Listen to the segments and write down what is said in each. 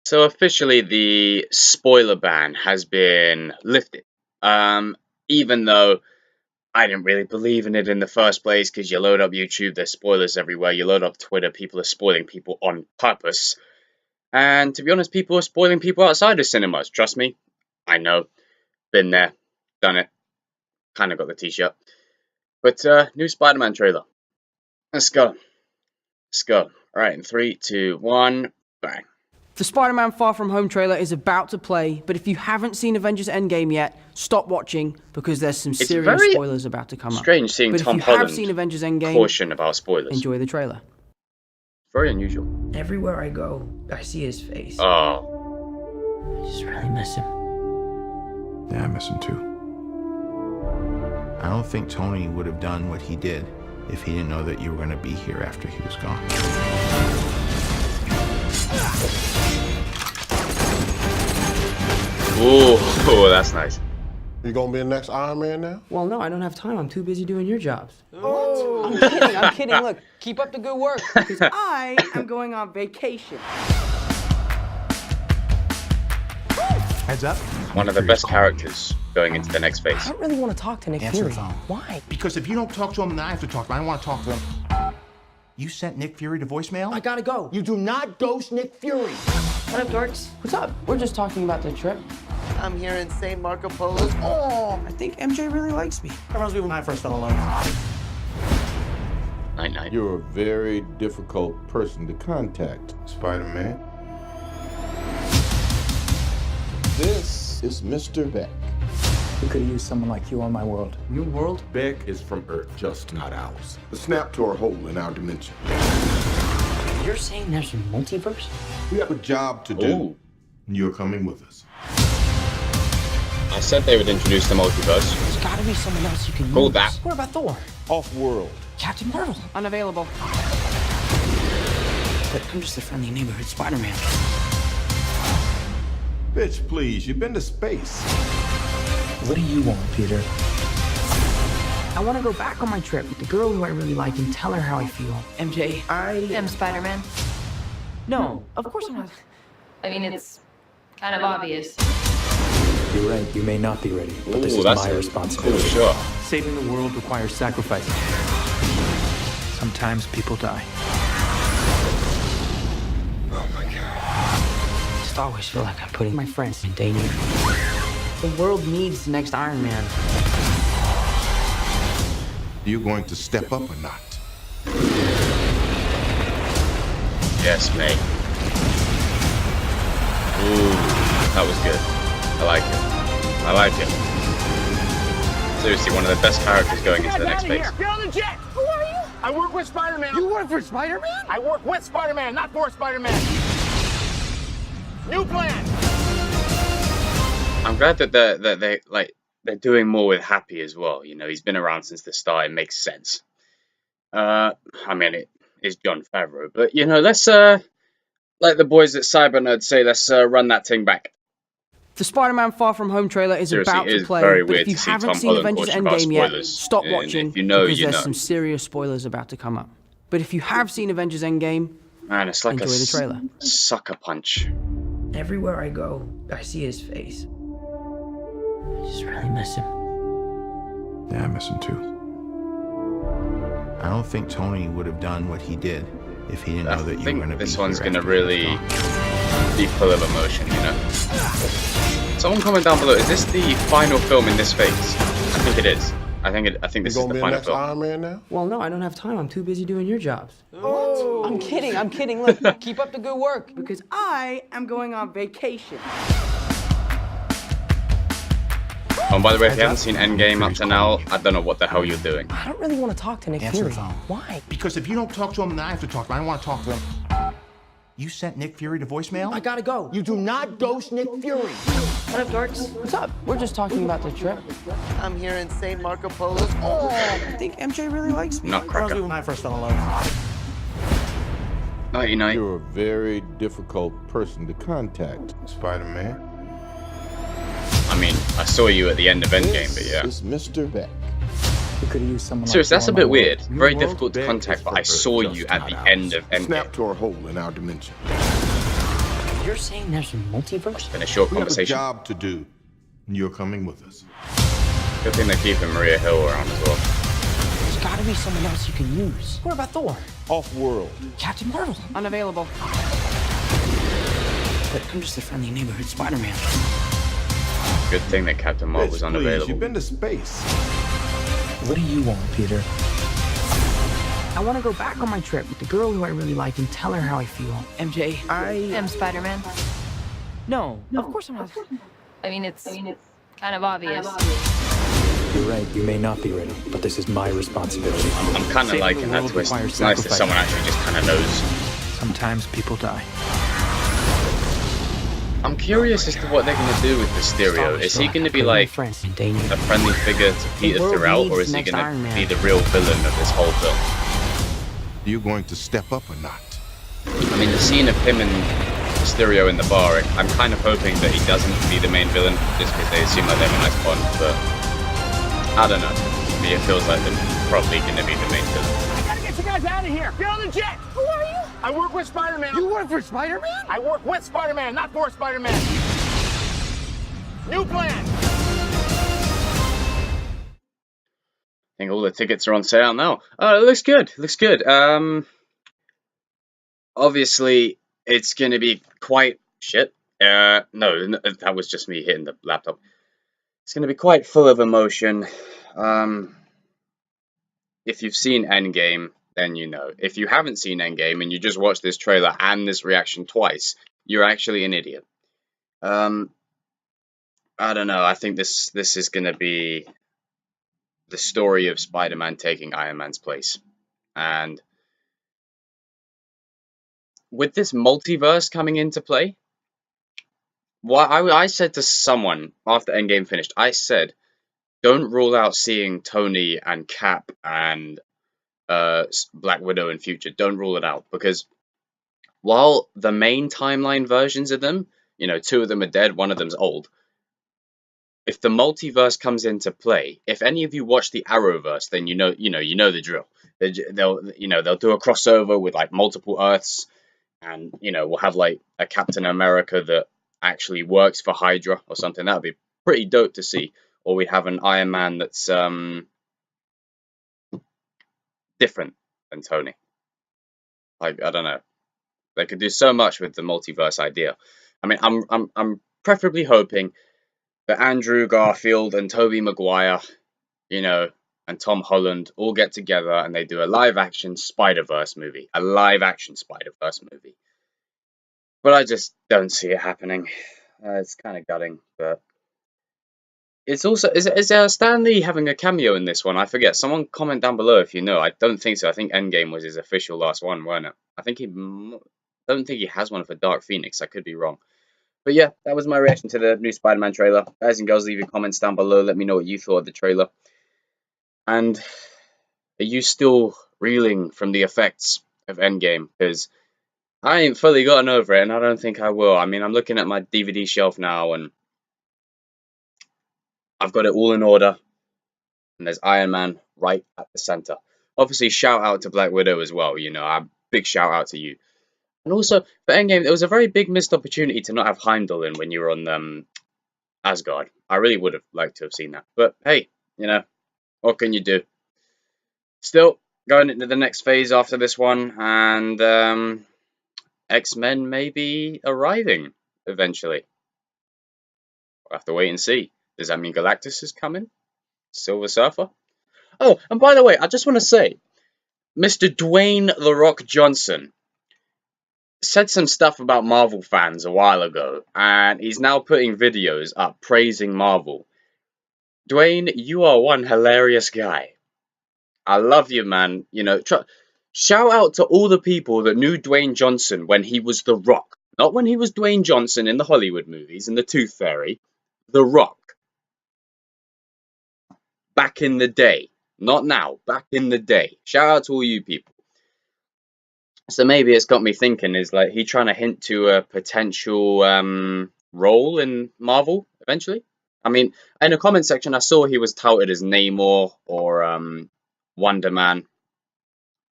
So officially, the spoiler ban has been lifted. Even though I didn't really believe in it in the first place, because you load up YouTube, there's spoilers everywhere. You load up Twitter, people are spoiling people on purpose. And to be honest, people are spoiling people outside of cinemas. Trust me, I know. Been there, done it. Kind of got the t-shirt. But new Spider-Man trailer. Let's go. Let's go. All right, in 3, 2, 1, bang. The Spider-Man Far From Home trailer is about to play, but if you haven't seen Avengers Endgame yet, stop watching because there's some serious spoilers about to come up. Strange seeing but Tom if you Holland have seen Avengers Endgame, caution about spoilers. Enjoy the trailer. Very unusual. Everywhere I go, I see his face. Oh. I just really miss him. Yeah, I miss him too. I don't think Tony would have done what he did if he didn't know that you were going to be here after he was gone. Ooh, that's nice. You gonna be the next Iron Man now? Well, no, I don't have time. I'm too busy doing your jobs. What? I'm kidding. Look, keep up the good work because I am going on vacation. Heads up. One of the best characters going into the next phase. I don't really want to talk to Nick Fury. Why? Because if you don't talk to him, then I have to talk to him. I don't want to talk to him. You sent Nick Fury to voicemail? I gotta go. You do not ghost Nick Fury. What up, dorks? What's up? We're just talking about the trip. I'm here in St. Marco Polo's. Oh, I think MJ really likes me. That reminds me when I first fell in love. Night night. You're a very difficult person to contact, Spider-Man. This is Mr. Beck. We could have used someone like you on my world. Your world? Beck is from Earth, just not ours. The snap to our hole in our dimension. You're saying there's a multiverse? We have a job to do. Ooh. And you're coming with us. I said they would introduce the multiverse. There's gotta be someone else you can Call use. that. What about Thor? Off-world. Captain Marvel. Unavailable. But I'm just a friendly neighborhood Spider-Man. Bitch, please, you've been to space. What do you want, Peter? I want to go back on my trip with the girl who I really like and tell her how I feel. MJ, I am Spider-Man. No, of course I'm not. I mean, it's kind of obvious. You're right, you may not be ready, but this Ooh, is that's my cool, responsibility. sure. Saving the world requires sacrifice. Sometimes people die. Oh my God. I just always feel like I'm putting my friends in danger. The world needs the next Iron Man. Are you going to step up or not? Yes, mate. Ooh, that was good. I like it. I like it. Seriously, one of the best characters going into the next phase. Get on the jet! Who are you? I work with Spider-Man. You work for Spider-Man? I work with Spider-Man, not for Spider-Man. New plan. I'm glad that they're doing more with Happy as well. You know, he's been around since the start. It makes sense. I mean, it is Jon Favreau, but you know, let's like the boys at CyberNerd say, let's run that thing back. The Spider-Man Far From Home trailer is Seriously, about it to is play, very but weird if you to see haven't Tom seen Holland Avengers caution about Endgame yet, spoilers. stop And watching if you know, because you there's know. some serious spoilers about to come up. But if you have seen Avengers Endgame, Man, it's like enjoy the trailer. Sucker punch. Everywhere I go, I see his face. I just really miss him. Yeah, I miss him too. I don't think Tony would have done what he did if he didn't know that you were going to be this here one's going to after he was really gone. be full of emotion, you know. Someone comment down below, is this the final film in this phase? I think it is. I think this You is gonna the be the final next film. Iron Man now? Well, no, I don't have time. I'm too busy doing your jobs. What? I'm kidding. Look, keep up the good work because I am going on vacation. Oh, and by the way, if you haven't seen Endgame up to now, I don't know what the hell you're doing. I don't really want to talk to Nick Fury. Why? Because if you don't talk to him, then I have to talk to him. I don't want to talk to him. You sent Nick Fury to voicemail? I gotta go. You do not ghost Nick Fury. What up, dorks? What's up? We're just talking about the trip. I'm here in St. Marco Polo's. Oh, I think MJ really likes me. That reminds me Nutcracker. when I first fell in love. Nighty night. You're a very difficult person to contact, Spider-Man. I mean, I saw you at the end of Endgame, but yeah. This is Mr. Beck. We could have used someone Seriously, like that's you a on bit my weird. world. Very Your difficult world to bed contact, is but for I saw just you at not the ours. end of Snap Endgame. to our hole in our dimension. You're saying there's a multiverse? It's been a short We have a conversation. job to do, and you're coming with us. Good thing they're keeping Maria Hill around as well. There's gotta be someone else you can use. What about Thor? Off-world. Captain Marvel? Unavailable. But I'm just a friendly neighborhood Spider-Man. Good thing that Captain Marvel was Please, unavailable. you've been to space. What do you want, Peter? I want to go back on my trip with the girl who I really like and tell her how I feel. MJ, I'm Spider-Man. No, of course I'm not. I mean, it's kind of obvious. You're right, you may not be ready, but this is my responsibility. I'm kind of Saving liking the that world twist. requires It's nice that sacrifice. someone actually just kind of knows. Sometimes people die. I'm curious as to what they're going to do with Mysterio. Is he going to be like friends in danger? a friendly figure to Peter world throughout, or needs is he next going Iron to Man. be the real villain of this whole film? Are you going to step up or not? I mean, the scene of him and Mysterio in the bar, I'm kind of hoping that he doesn't be the main villain, just because they seem like they have a nice bond, but I don't know. To me, it feels like they're probably going to be the main villain. I gotta get you guys out of here. Get on the jet. Who are you? I work with Spider-Man. You work for Spider-Man? I work with Spider-Man, not for Spider-Man. New plan. I think all the tickets are on sale now. Oh, it looks good. Looks good. Obviously, it's going to be quite shit. No, that was just me hitting the laptop. It's going to be quite full of emotion. If you've seen Endgame, then you know. If you haven't seen Endgame and you just watched this trailer and this reaction twice, you're actually an idiot. I don't know. I think this is going to be the story of Spider-Man taking Iron Man's place. And with this multiverse coming into play, I said to someone after Endgame finished, I said, don't rule out seeing Tony and Cap and Black Widow in future. Don't rule it out, because while the main timeline versions of them, you know, 2 of them are dead, 1 of them's old. If the multiverse comes into play, if any of you watch the Arrowverse, then you know the drill. They'll do a crossover with like multiple Earths, and we'll have like a Captain America that actually works for Hydra or something. That would be pretty dope to see. Or we have an Iron Man that's different than Tony. Like, I don't know. They could do so much with the multiverse idea. I mean, I'm preferably hoping that Andrew Garfield and Tobey Maguire, and Tom Holland all get together and they do a live-action Spider-Verse movie. A live-action Spider-Verse movie. But I just don't see it happening. It's kind of gutting, but it's also is Stan Lee having a cameo in this one? I forget. Someone comment down below if you know. I don't think so. I think Endgame was his official last one, weren't it? I don't think he has one for Dark Phoenix. I could be wrong. But yeah, that was my reaction to the new Spider-Man trailer. Guys and girls, leave your comments down below. Let me know what you thought of the trailer. And are you still reeling from the effects of Endgame? Because I ain't fully gotten over it, and I don't think I will. I mean, I'm looking at my DVD shelf now, and I've got it all in order. And there's Iron Man right at the center. Obviously, shout out to Black Widow as well. A big shout out to you. And also, for Endgame, there was a very big missed opportunity to not have Heimdall in when you were on Asgard. I really would have liked to have seen that. But hey, what can you do? Still, going into the next phase after this one, and X-Men may be arriving eventually. We'll have to wait and see. Does that mean Galactus is coming? Silver Surfer? Oh, and by the way, I just want to say, Mr. Dwayne "The Rock" Johnson said some stuff about Marvel fans a while ago, and he's now putting videos up praising Marvel. Dwayne, you are one hilarious guy. I love you, man. Shout out to all the people that knew Dwayne Johnson when he was The Rock. Not when he was Dwayne Johnson in the Hollywood movies and the Tooth Fairy. The Rock. Back in the day. Not now. Back in the day. Shout out to all you people. So maybe it's got me thinking, is like he trying to hint to a potential role in Marvel eventually? I mean, in the comment section I saw he was touted as Namor or Wonder Man,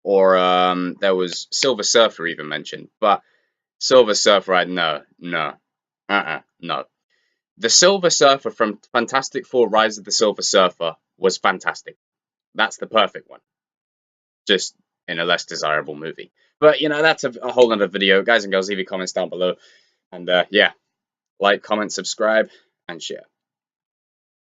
or there was Silver Surfer even mentioned. But Silver Surfer ride, no. No. The Silver Surfer from Fantastic Four Rise of the Silver Surfer was fantastic. That's the perfect one. Just in a less desirable movie. But, you know, that's a whole other video. Guys and girls, leave your comments down below. And, yeah, like, comment, subscribe, and share.